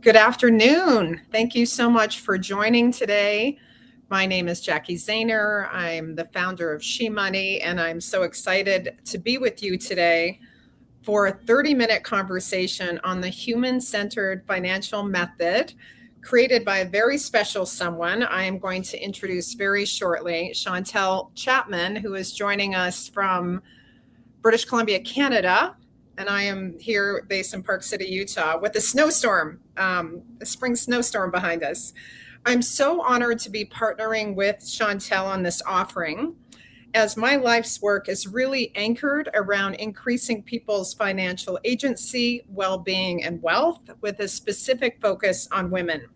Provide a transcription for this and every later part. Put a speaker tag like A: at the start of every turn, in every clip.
A: Good afternoon. Thank you so much for joining today. My name is Jackie Zahner. I'm the founder of SheMoney, and I'm so excited to be with you today for a 30-minute conversation on the human-centered financial method created by a very special someone I am going to introduce very shortly, Chantel Chapman, who is joining us from British Columbia, Canada. And I am here based in Park City, Utah, with a snowstorm, a spring snowstorm behind us. I'm so honored to be partnering with Chantel on this offering, as my life's work is really anchored around increasing people's financial agency, well-being, and wealth, with a specific focus on women.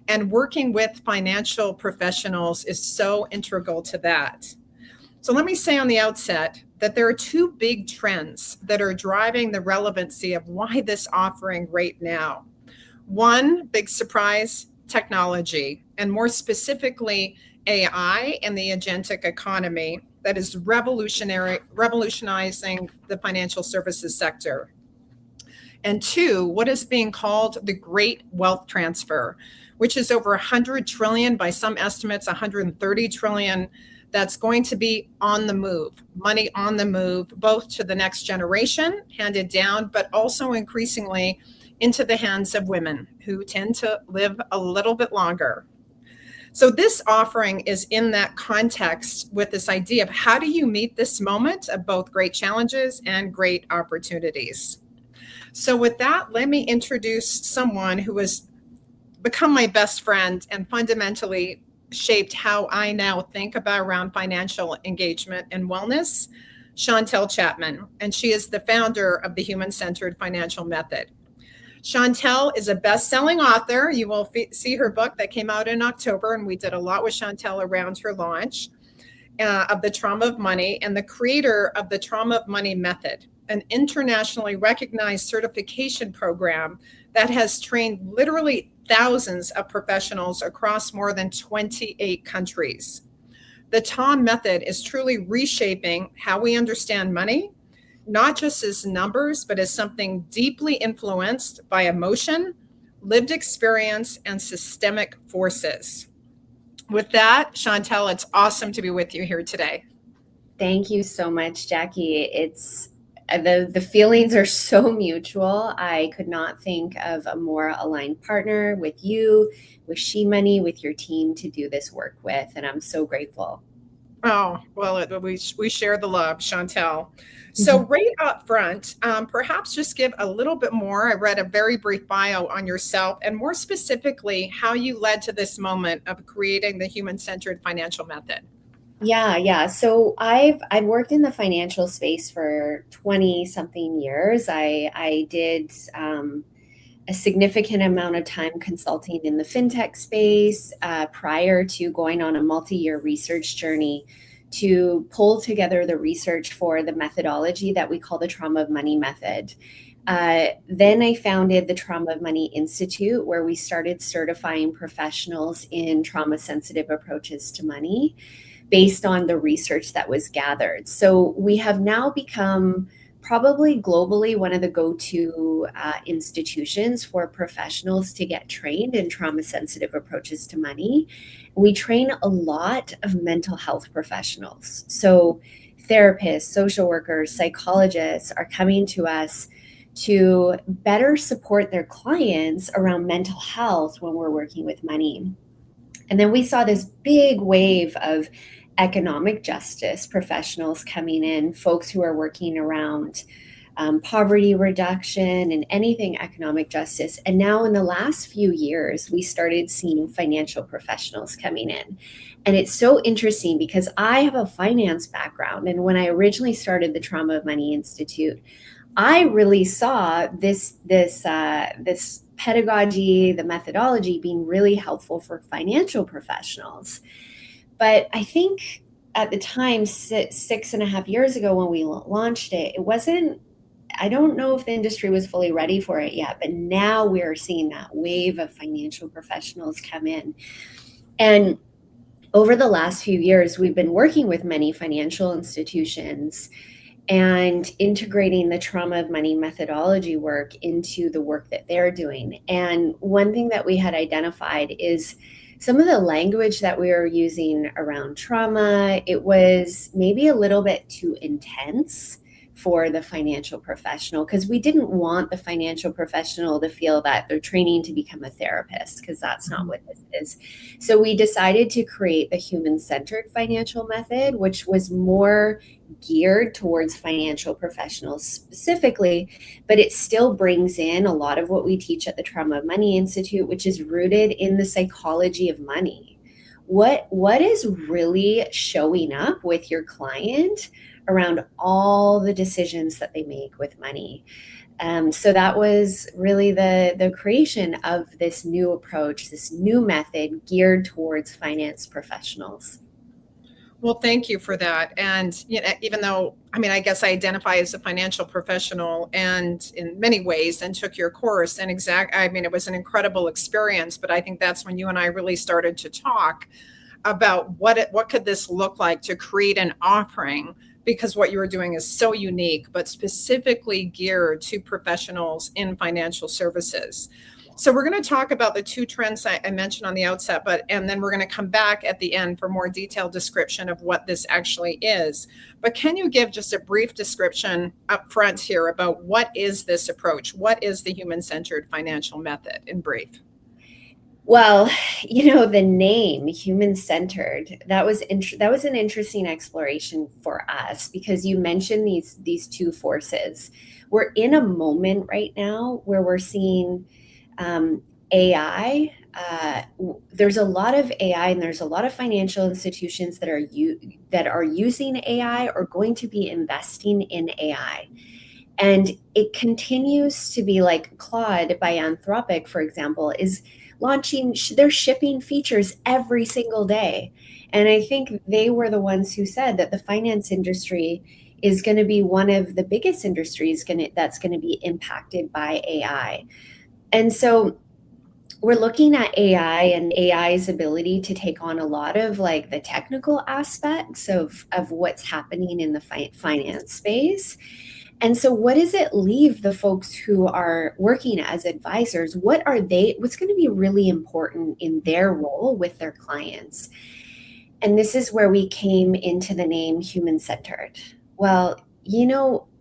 A: And working with financial professionals is so integral to that. So let me say on the outset that there are two big trends that are driving the relevancy of why this offering right now. One, big surprise, technology, and more specifically, AI and the agentic economy that is revolutionizing the financial services sector. And two, what is being called the great wealth transfer, which is over 100 trillion, by some estimates 130 trillion, that's going to be on the move, money on the move, both to the next generation, handed down, but also increasingly into the hands of women who tend to live a little bit longer. So this offering is in that context with this idea of how do you meet this moment of both great challenges and great opportunities. So with that, let me introduce someone who has become my best friend and fundamentally shaped how I now think about around financial engagement and wellness, Chantel Chapman, and she is the founder of the Human-Centered Financial Method. Chantel is a best-selling author. You will see her book that came out in October, and we did a lot with Chantel around her launch of The Trauma of Money, and the creator of the Trauma of Money Method, an internationally recognized certification program that has trained literally thousands of professionals across more than 28 countries. The TOM method is truly reshaping how we understand money, not just as numbers, but as something deeply influenced by emotion, lived experience, and systemic forces. With that, Chantel, it's awesome to be with you here today.
B: Thank you so much, Jackie. It's the feelings are so mutual. I could not think of a more aligned partner with you, with SheMoney, with your team to do this work with, and I'm so grateful.
A: Oh, well, we share the love, Chantel. So right up front, perhaps just give a little bit more. I read a very brief bio on yourself, and more specifically, how you led to this moment of creating the Human-Centered Financial Method.
B: Yeah. So I've worked in the financial space for 20 something years. I did a significant amount of time consulting in the fintech space prior to going on a multi-year research journey to pull together the research for the methodology that we call the Trauma of Money Method. Then I founded the Trauma of Money Institute, where we started certifying professionals in trauma-sensitive approaches to money based on the research that was gathered. So we have now become probably globally one of the go-to institutions for professionals to get trained in trauma-sensitive approaches to money. We train a lot of mental health professionals. So therapists, social workers, psychologists are coming to us to better support their clients around mental health when we're working with money. And then we saw this big wave of economic justice professionals coming in, folks who are working around poverty reduction and anything economic justice. And now in the last few years, we started seeing financial professionals coming in. And it's so interesting because I have a finance background. And when I originally started the Trauma of Money Institute, I really saw this pedagogy, the methodology being really helpful for financial professionals. But I think at the time, 6.5 years ago when we launched it, I don't know if the industry was fully ready for it yet, but now we're seeing that wave of financial professionals come in. And over the last few years, we've been working with many financial institutions and integrating the trauma of money methodology work into the work that they're doing. And one thing that we had identified is some of the language that we were using around trauma, it was maybe a little bit too intense for the financial professional, because we didn't want the financial professional to feel that they're training to become a therapist, because that's not what this is. So we decided to create the human-centered financial method, which was more geared towards financial professionals specifically, but it still brings in a lot of what we teach at the Trauma of Money Institute, which is rooted in the psychology of money. What is really showing up with your client around all the decisions that they make with money? So that was really the creation of this new approach, this new method geared towards finance professionals.
A: Well, thank you for that. And even though, I guess I identify as a financial professional and in many ways, and took your course, and it was an incredible experience, but I think that's when you and I really started to talk about what could this look like to create an offering, because what you were doing is so unique, but specifically geared to professionals in financial services. So we're going to talk about the two trends I mentioned on the outset, and then we're going to come back at the end for more detailed description of what this actually is. But can you give just a brief description up front here about what is this approach? What is the human-centered financial method in brief?
B: Well, the name human-centered, that was an interesting exploration for us, because you mentioned these two forces. We're in a moment right now where we're seeing AI. There's a lot of AI, and there's a lot of financial institutions that are using AI or going to be investing in AI. And it continues to be like Claude by Anthropic, for example, is launching, they're shipping features every single day. And I think they were the ones who said that the finance industry is going to be one of the biggest industries that's going to be impacted by AI. And so we're looking at AI and AI's ability to take on a lot of like the technical aspects of what's happening in the finance space. And so what does it leave the folks who are working as advisors? What's going to be really important in their role with their clients? And this is where we came into the name human-centered. Well,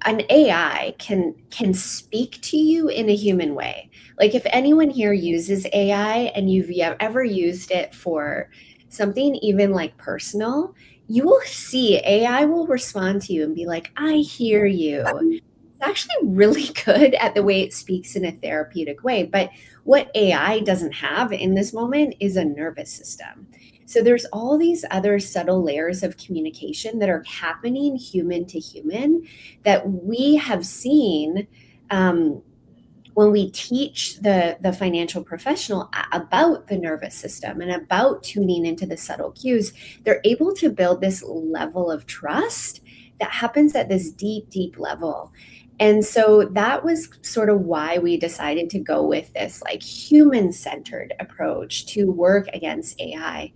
B: an AI can speak to you in a human way. Like if anyone here uses AI and you've ever used it for something even like personal, you will see AI will respond to you and be like, I hear you. It's actually really good at the way it speaks in a therapeutic way. But what AI doesn't have in this moment is a nervous system. So there's all these other subtle layers of communication that are happening human to human that we have seen when we teach the financial professional about the nervous system and about tuning into the subtle cues. They're able to build this level of trust that happens at this deep, deep level. And so that was sort of why we decided to go with this like human-centered approach to work against AI.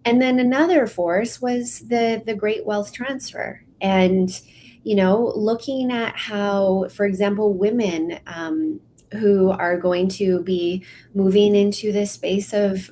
B: And then another force was the great wealth transfer. And, looking at how, for example, women who are going to be moving into this space of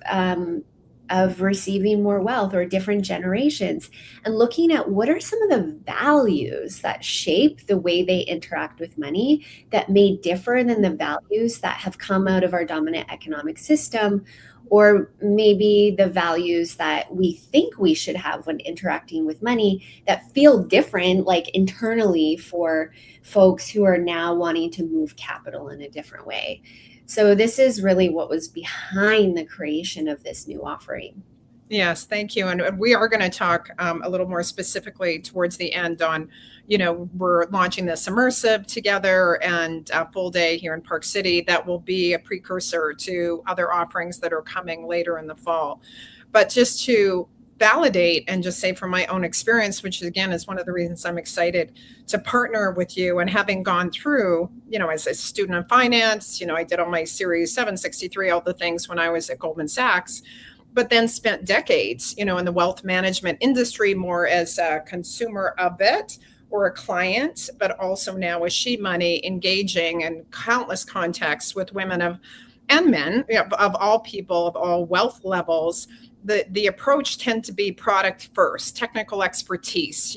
B: receiving more wealth, or different generations, and looking at what are some of the values that shape the way they interact with money that may differ than the values that have come out of our dominant economic system, or maybe the values that we think we should have when interacting with money that feel different, like internally for folks who are now wanting to move capital in a different way. So this is really what was behind the creation of this new offering.
A: Yes, thank you. And we are going to talk a little more specifically towards the end on, we're launching this immersive together and a full day here in Park City that will be a precursor to other offerings that are coming later in the fall. But just to validate and just say from my own experience, which again is one of the reasons I'm excited to partner with you, and having gone through, as a student of finance, I did all my Series 763, all the things when I was at Goldman Sachs, but then spent decades, in the wealth management industry more as a consumer of it, or a client, but also now with SheMoney engaging in countless contexts with women and men, of all people, of all wealth levels. The approach tend to be product first, technical expertise,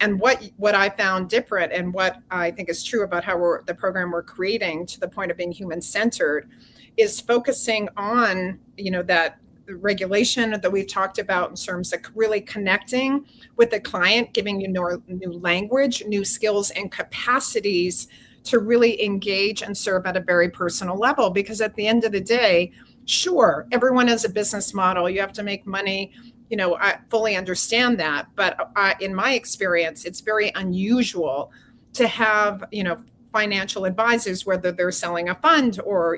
A: and what I found different, and what I think is true about how the program we're creating, to the point of being human centered, is focusing on that regulation that we've talked about, in terms of really connecting with the client, giving you new language, new skills and capacities to really engage and serve at a very personal level. Because at the end of the day, sure, everyone has a business model. You have to make money. I fully understand that. But in my experience, it's very unusual to have, financial advisors, whether they're selling a fund or,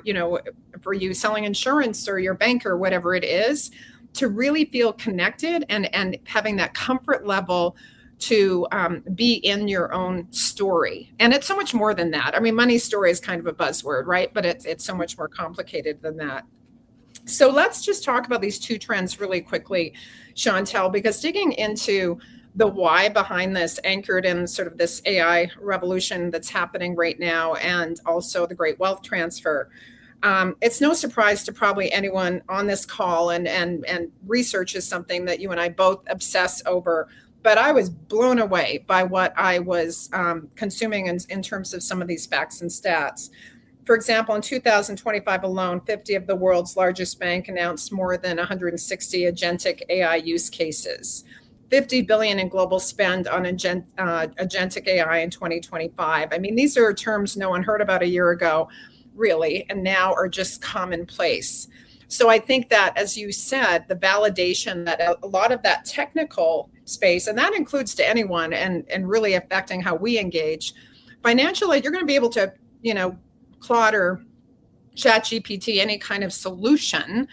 A: for you selling insurance, or your banker, whatever it is, to really feel connected and having that comfort level to be in your own story. And it's so much more than that. I mean, money story is kind of a buzzword, right? But it's so much more complicated than that. So let's just talk about these two trends really quickly, Chantel, because digging into the why behind this, anchored in sort of this AI revolution that's happening right now, and also the great wealth transfer. It's no surprise to probably anyone on this call, and research is something that you and I both obsess over. But I was blown away by what I was consuming in terms of some of these facts and stats. For example, in 2025 alone, 50 of the world's largest bank announced more than 160 agentic AI use cases. 50 billion in global spend on agentic AI in 2025. I mean, these are terms no one heard about a year ago, really, and now are just commonplace. So I think that, as you said, the validation that a lot of that technical space, and that includes to anyone, and really affecting how we engage financially, you're going to be able to, Claude or ChatGPT, any kind of solution,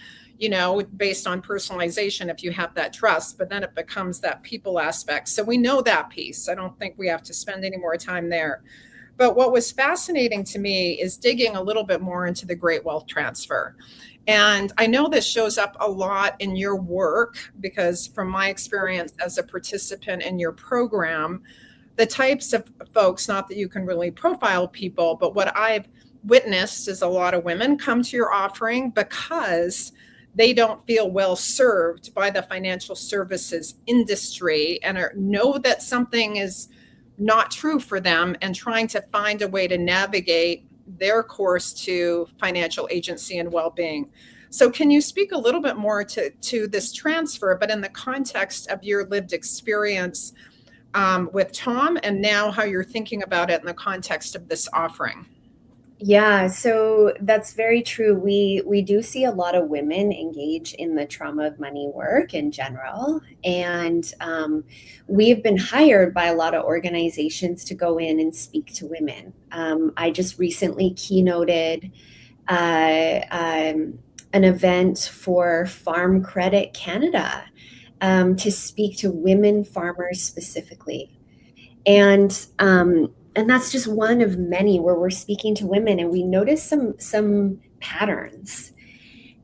A: based on personalization, if you have that trust. But then it becomes that people aspect. So we know that piece. I don't think we have to spend any more time there. But what was fascinating to me is digging a little bit more into the great wealth transfer. And I know this shows up a lot in your work, because from my experience as a participant in your program, the types of folks, not that you can really profile people, but what I've witnessed is a lot of women come to your offering because they don't feel well served by the financial services industry, and know that something is not true for them, and trying to find a way to navigate their course to financial agency and well-being. So can you speak a little bit more to this transfer, but in the context of your lived experience with Tom, and now how you're thinking about it in the context of this offering?
B: Yeah, so that's very true. We do see a lot of women engage in the trauma of money work in general, and we've been hired by a lot of organizations to go in and speak to women. I just recently keynoted an event for Farm Credit Canada to speak to women farmers specifically, and that's just one of many where we're speaking to women, and we notice some patterns.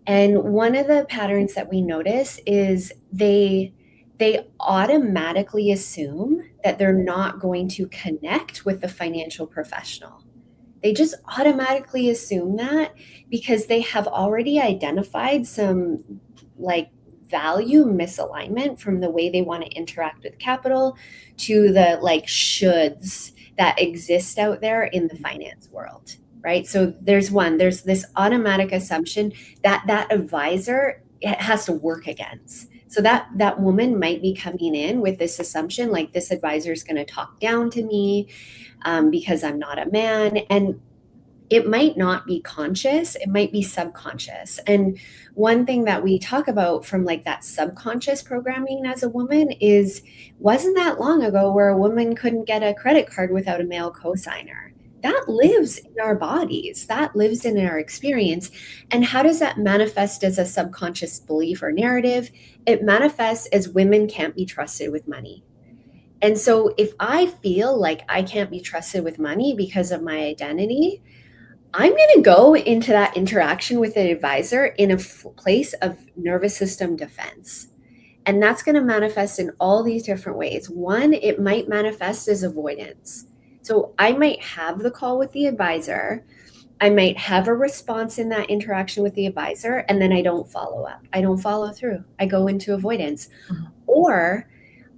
B: And one of the patterns that we notice is they automatically assume that they're not going to connect with the financial professional. They just automatically assume that because they have already identified some value misalignment from the way they want to interact with capital to the shoulds that exist out there in the finance world, right? So there's this automatic assumption that advisor has to work against. So that woman might be coming in with this assumption, this advisor is going to talk down to me because I'm not a man. And it might not be conscious, it might be subconscious. And one thing that we talk about from that subconscious programming as a woman wasn't that long ago where a woman couldn't get a credit card without a male cosigner. That lives in our bodies, that lives in our experience. And how does that manifest as a subconscious belief or narrative? It manifests as women can't be trusted with money. And so if I feel like I can't be trusted with money because of my identity, I'm going to go into that interaction with an advisor in a place of nervous system defense. And that's going to manifest in all these different ways. One, it might manifest as avoidance. So I might have the call with the advisor, I might have a response in that interaction with the advisor, and then I don't follow up. I don't follow through. I go into avoidance.
A: Mhm.
B: Or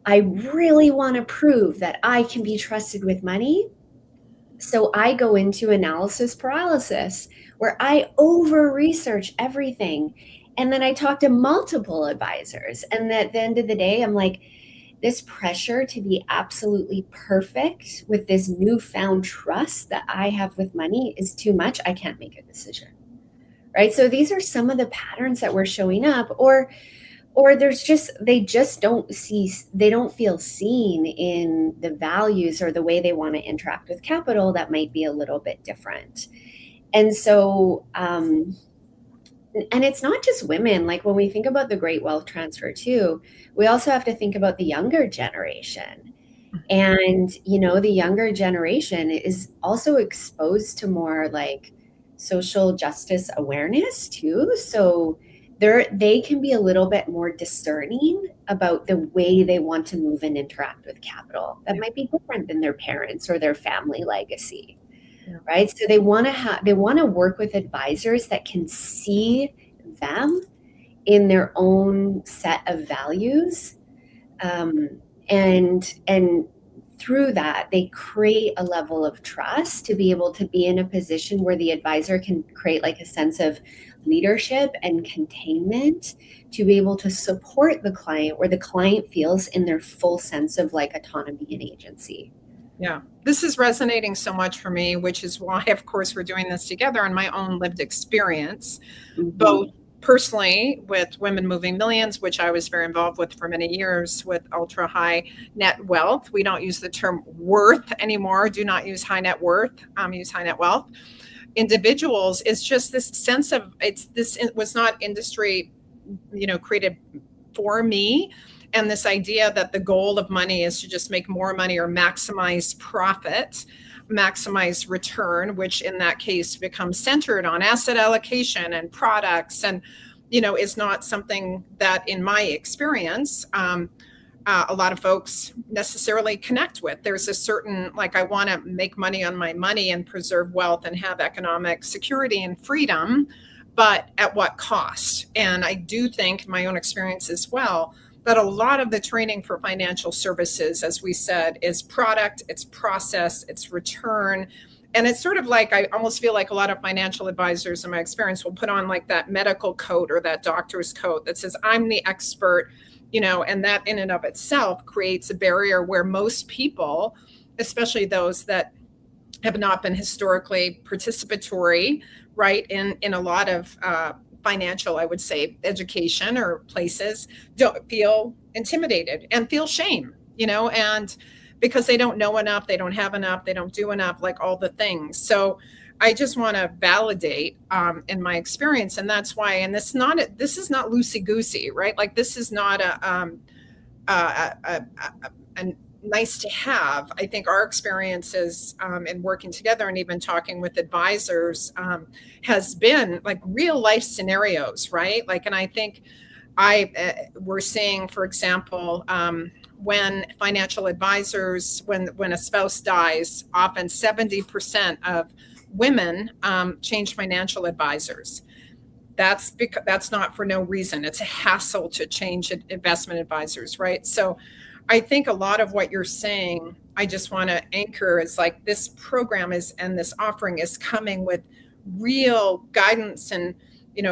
B: I really want to prove that I can be trusted with money. So I go into analysis paralysis where I over research everything. And then I talk to multiple advisors. And at the end of the day, I'm like, this pressure to be absolutely perfect with this newfound trust that I have with money is too much. I can't make a decision. Right. So these are some of the patterns that were showing up, or they just don't feel seen in the values or the way they want to interact with capital that might be a little bit different. And so and it's not just women. Like when we think about the great wealth transfer too, we also have to think about the younger generation. And the younger generation is also exposed to more like social justice awareness too. So they can be a little bit more discerning about the way they want to move and interact with capital that might be different than their parents or their family legacy.
A: Yeah.
B: Right? So they want to work with advisors that can see them in their own set of values, and through that they create a level of trust to be able to be in a position where the advisor can create like a sense of leadership and containment to be able to support the client, where the client feels in their full sense of like autonomy and agency.
A: Yeah, this is resonating so much for me, which is why, of course, we're doing this together in my own lived experience, both personally with Women Moving Millions, which I was very involved with for many years with ultra high net wealth. We don't use the term worth anymore. Do not use high net worth. Use high net wealth. Individuals, it's just this sense of it was not industry, created for me. And this idea that the goal of money is to just make more money or maximize profit, maximize return, which in that case becomes centered on asset allocation and products, and is not something that, in my experience, a lot of folks necessarily connect with. There's a certain, like, I want to make money on my money and preserve wealth and have economic security and freedom, but at what cost? And I do think, my own experience as well, that a lot of the training for financial services, as we said, is product, it's process, it's return. And it's sort of like, I almost feel like a lot of financial advisors in my experience will put on like that medical coat or that doctor's coat that says, I'm the expert, and that in and of itself creates a barrier where most people, especially those that have not been historically participatory, right, in a lot of financial, I would say, education or places, don't feel intimidated and feel shame, and because they don't know enough, they don't have enough, they don't do enough, like all the things. So I just want to validate in my experience. And that's why, and this is not loosey goosey, right? Like this is not a nice to have. I think our experiences in working together and even talking with advisors has been like real life scenarios, right? Like, and I think we're seeing, for example, when financial advisors, when a spouse dies, often 70% of women change financial advisors. That's not for no reason. It's a hassle to change investment advisors, right? So I think a lot of what you're saying, I just want to anchor is like this program and this offering is coming with real guidance and,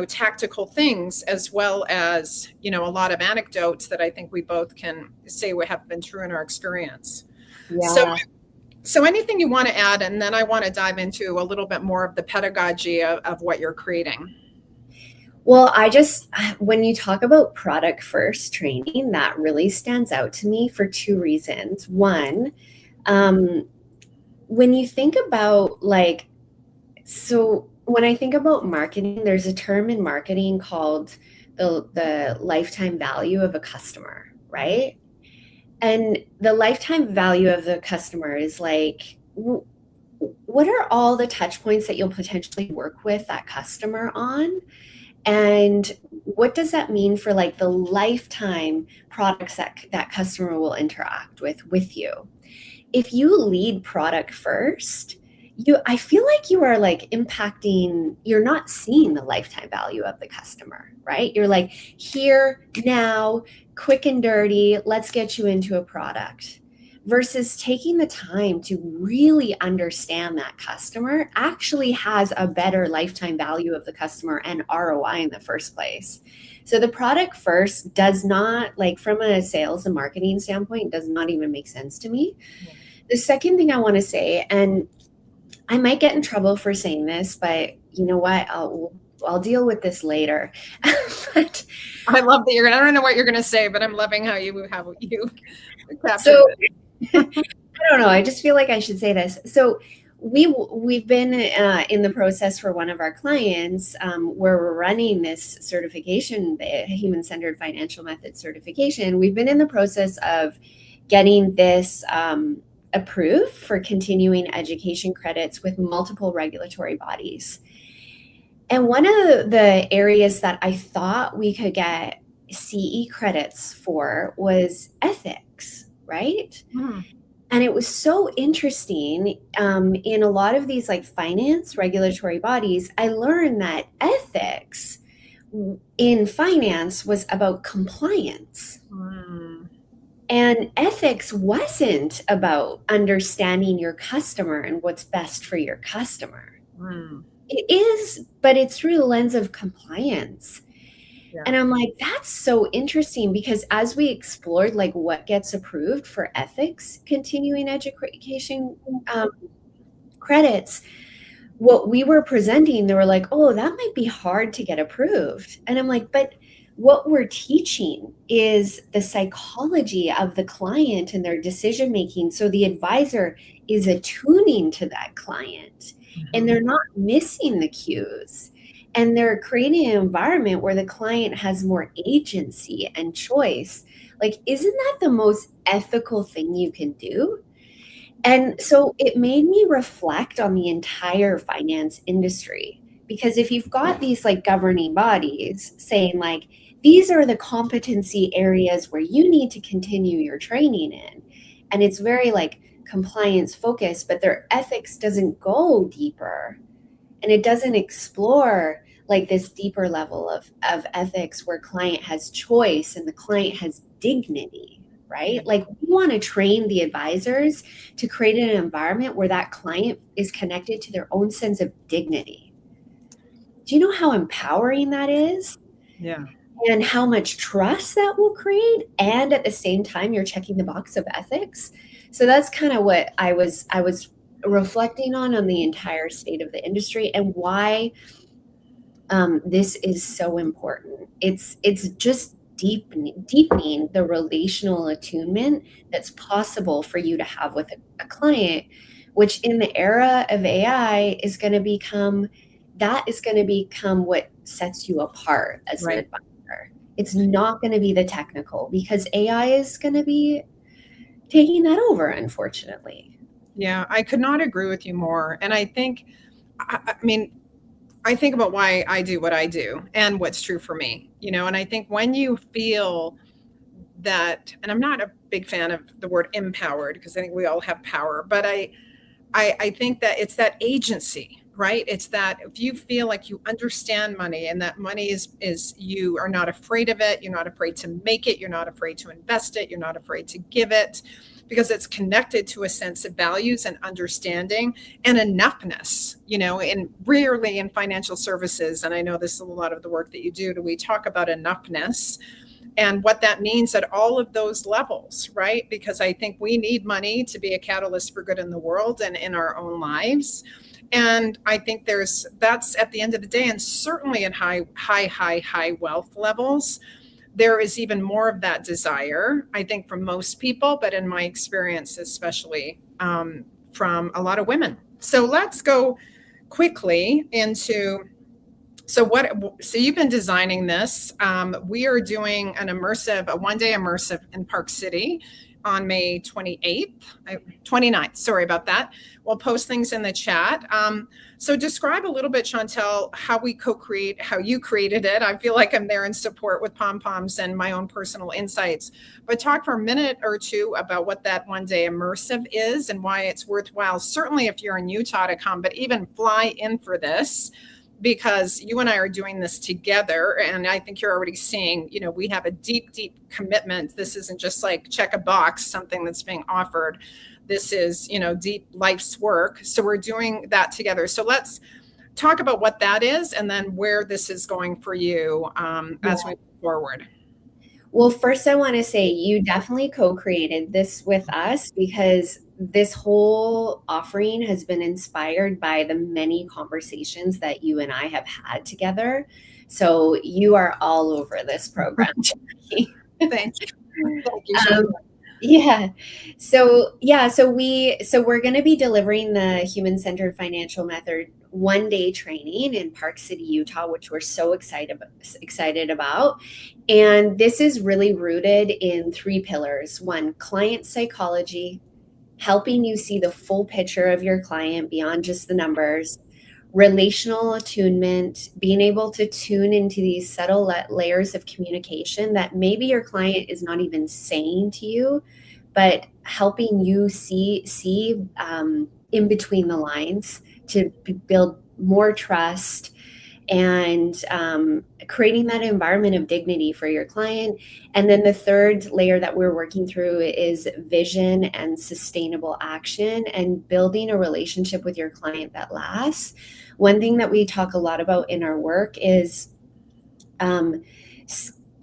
A: tactical things, as well as, a lot of anecdotes that I think we both can say have been true in our experience. Yeah. So anything you want to add, and then I want to dive into a little bit more of the pedagogy of what you're creating.
B: Well, when you talk about product first training, that really stands out to me for two reasons. One, when you think about when I think about marketing, there's a term in marketing called the lifetime value of a customer, right? And the lifetime value of the customer is like, what are all the touch points that you'll potentially work with that customer on? And what does that mean for like the lifetime products that customer will interact with you? If you lead product first, I feel like you are like impacting, you're not seeing the lifetime value of the customer, right? You're like, here, now, quick and dirty, let's get you into a product. Versus taking the time to really understand that customer actually has a better lifetime value of the customer and ROI in the first place. So the product first does not, like from a sales and marketing standpoint, does not even make sense to me. The second thing I want to say, and I might get in trouble for saying this, but you know what? I'll deal with this later. But
A: I love that I don't know what you're going to say, but I'm loving how you captured
B: so
A: it.
B: I don't know. I just feel like I should say this. So we've been in the process for one of our clients where we're running this certification, the human-centered financial method certification. We've been in the process of getting this approved for continuing education credits with multiple regulatory bodies. And one of the areas that I thought we could get CE credits for was ethics, right? And it was so interesting. In a lot of these like finance regulatory bodies, I learned that ethics in finance was about compliance. And ethics wasn't about understanding your customer and what's best for your customer. It is, but it's through the lens of compliance. Yeah. And I'm like, that's so interesting, because as we explored like what gets approved for ethics continuing education credits, what we were presenting, they were like, oh, that might be hard to get approved. And I'm like, but what we're teaching is the psychology of the client and their decision making. So the advisor is attuning to that client, and they're not missing the cues. And they're creating an environment where the client has more agency and choice. Like, isn't that the most ethical thing you can do? And so it made me reflect on the entire finance industry, because if you've got these like governing bodies saying like, these are the competency areas where you need to continue your training in, and it's very like compliance focused, but their ethics doesn't go deeper, and it doesn't explore like this deeper level of ethics where client has choice and the client has dignity, right? Like, we want to train the advisors to create an environment where that client is connected to their own sense of dignity. Do you know how empowering that is?
A: Yeah.
B: And how much trust that will create? And at the same time, you're checking the box of ethics. So that's kind of what I was reflecting on the entire state of the industry, and why this is so important. It's just deepening the relational attunement that's possible for you to have with a client, which in the era of AI is going to become what sets you apart as an advisor. It's not going to be the technical, because AI is going to be taking that over, unfortunately.
A: Yeah, I could not agree with you more. And I think, I mean, I think about why I do what I do and what's true for me, and I think when you feel that, and I'm not a big fan of the word empowered, because I think we all have power, but I think that it's that agency, right? It's that if you feel like you understand money, and that money is you are not afraid of it, you're not afraid to make it, you're not afraid to invest it, you're not afraid to give it, because it's connected to a sense of values and understanding and enoughness, and rarely in financial services. And I know this is a lot of the work that you do we talk about enoughness and what that means at all of those levels, right? Because I think we need money to be a catalyst for good in the world and in our own lives. And I think that's at the end of the day, and certainly at high wealth levels, there is even more of that desire, I think, from most people, but in my experience, especially from a lot of women. So let's go quickly into, so you've been designing this. We are doing a one-day immersive in Park City. on May 29th. Sorry about that. We'll post things in the chat. So describe a little bit, Chantel, how we co-create, how you created it. I feel like I'm there in support with pom-poms and my own personal insights. But talk for a minute or two about what that one-day immersive is and why it's worthwhile, certainly if you're in Utah to come, but even fly in for this, because you and I are doing this together. And I think you're already seeing, we have a deep, deep commitment. This isn't just like check a box, something that's being offered. This is, deep life's work. So we're doing that together. So let's talk about what that is and then where this is going for you as we move forward.
B: Well, first I want to say you definitely co-created this with us, because this whole offering has been inspired by the many conversations that you and I have had together. So you are all over this program.
A: Thank you. Thank you.
B: So we're going to be delivering the human-centered financial method one-day training in Park City, Utah, which we're so excited about. And this is really rooted in 3 pillars. 1, client psychology, helping you see the full picture of your client beyond just the numbers. Relational attunement, being able to tune into these subtle layers of communication that maybe your client is not even saying to you, but helping you see in between the lines to build more trust and creating that environment of dignity for your client. And then the third layer that we're working through is vision and sustainable action and building a relationship with your client that lasts. One thing that we talk a lot about in our work is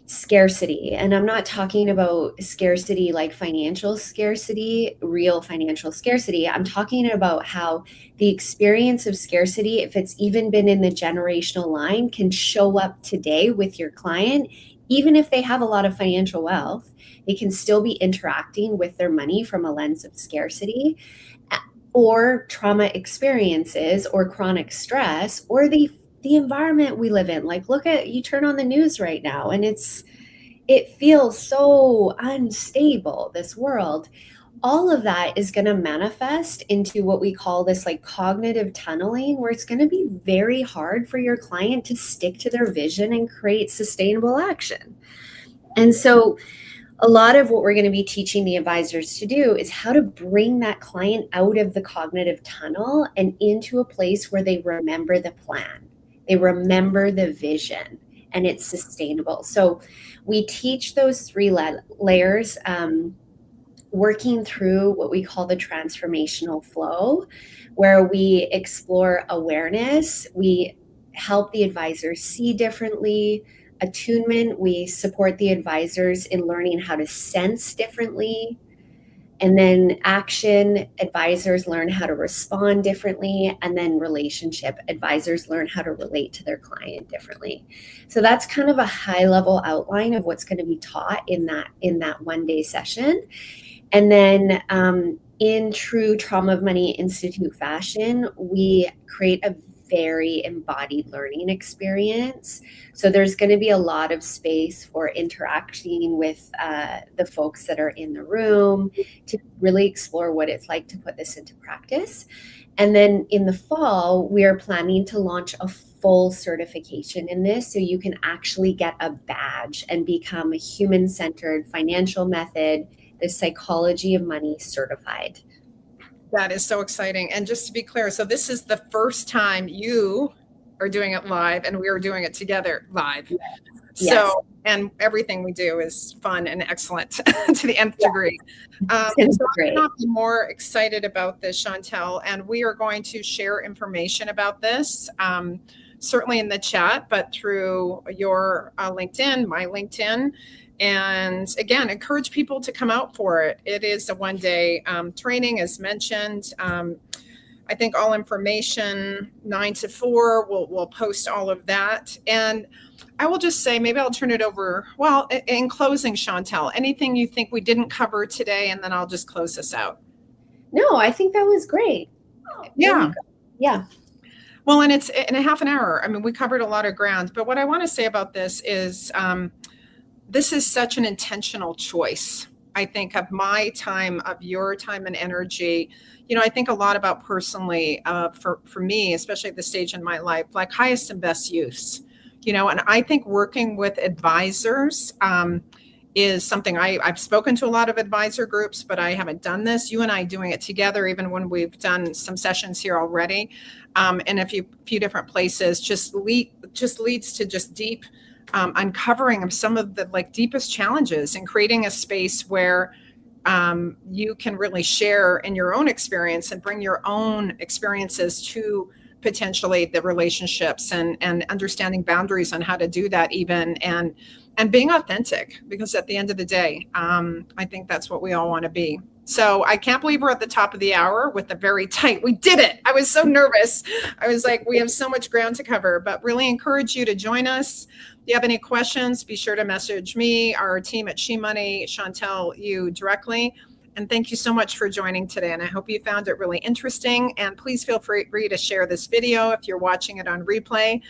B: scarcity. And I'm not talking about scarcity like financial scarcity, real financial scarcity. I'm talking about how the experience of scarcity, if it's even been in the generational line, can show up today with your client. Even if they have a lot of financial wealth, they can still be interacting with their money from a lens of scarcity, or trauma experiences, or chronic stress, or the environment we live in. Like, you turn on the news right now and it feels so unstable, this world. All of that is going to manifest into what we call this like cognitive tunneling, where it's going to be very hard for your client to stick to their vision and create sustainable action. And so a lot of what we're going to be teaching the advisors to do is how to bring that client out of the cognitive tunnel and into a place where they remember the plan. They remember the vision, and it's sustainable. So we teach those 3 layers, working through what we call the transformational flow, where we explore awareness. We help the advisors see differently. Attunement, we support the advisors in learning how to sense differently. And then action, advisors learn how to respond differently. And then relationship, advisors learn how to relate to their client differently. So that's kind of a high level outline of what's going to be taught in that one-day session. And then in true Trauma of Money Institute fashion, we create a very embodied learning experience. So there's going to be a lot of space for interacting with the folks that are in the room to really explore what it's like to put this into practice. And then in the fall, we are planning to launch a full certification in this, so you can actually get a badge and become a human-centered financial method, the psychology of money certified.
A: That is so exciting. And just to be clear, so this is the first time you are doing it live and we are doing it together live. Yes. So, and everything we do is fun and excellent to the nth degree. So I could not be more excited about this, Chantel, and we are going to share information about this, certainly in the chat, but through your LinkedIn, my LinkedIn. And again, encourage people to come out for it. It is a one-day training, as mentioned. I think all information 9 to 4, we'll post all of that. And I will just say, maybe I'll turn it over. Well, in closing, Chantel, anything you think we didn't cover today, and then I'll just close this out.
B: No, I think that was great.
A: Yeah.
B: Yeah.
A: Well, and it's in a half an hour. I mean, we covered a lot of ground, but what I want to say about this is, this is such an intentional choice. I think of my time, of your time and energy. I think a lot about personally, for me, especially at this stage in my life, like highest and best use. And I think working with advisors is something I've spoken to a lot of advisor groups, but I haven't done this. You and I doing it together, even when we've done some sessions here already, in a few different places, just leads to just deep uncovering of some of the deepest challenges, and creating a space where you can really share in your own experience and bring your own experiences to potentially the relationships, and understanding boundaries on how to do that even, and being authentic, because at the end of the day, I think that's what we all want to be. So I can't believe we're at the top of the hour with a very tight, we did it. I was so nervous. I was like, we have so much ground to cover, but really encourage you to join us. If you have any questions, be sure to message me, our team at SheMoney, Chantel, you directly. And thank you so much for joining today. And I hope you found it really interesting. And please feel free to share this video if you're watching it on replay.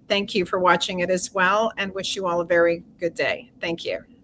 A: Thank you for watching it as well, and wish you all a very good day. Thank you.